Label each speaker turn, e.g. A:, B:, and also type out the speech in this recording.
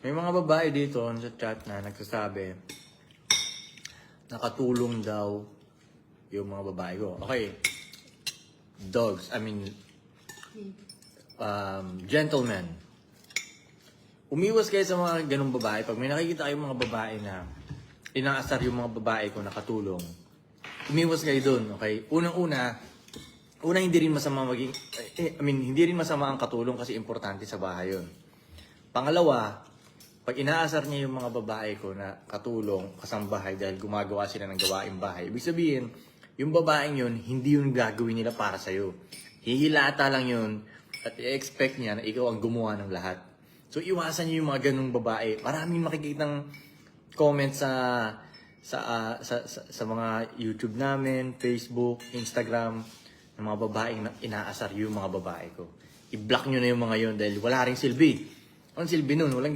A: May mga babae dito sa chat na nagsasabi, nakatulong daw yung mga babae ko. Okay. Dogs, gentlemen. Umiwas kayo sa mga ganung babae. Pag may nakikita kayong mga babae na inaasar yung mga babae ko nakatulong, umiwas kayo dun, okay? Unang-una, hindi rin masama hindi rin masama ang katulong kasi importante sa bahay yun. Pangalawa, pag inaasar niya yung mga babae ko na katulong, kasambahay dahil gumagawa sila ng gawaing bahay, ibig sabihin, yung babaeng yun, hindi yun gagawin nila para sa'yo. Hihilata lang yun at i-expect niya na ikaw ang gumawa ng lahat. So, iwasan niyo yung mga ganung babae. Maraming makikitang comments sa mga YouTube namin, Facebook, Instagram, ng mga babaeng inaasar yung mga babae ko. I-block nyo na yung mga yun dahil wala ring silbi. Anong silbi nun? Walang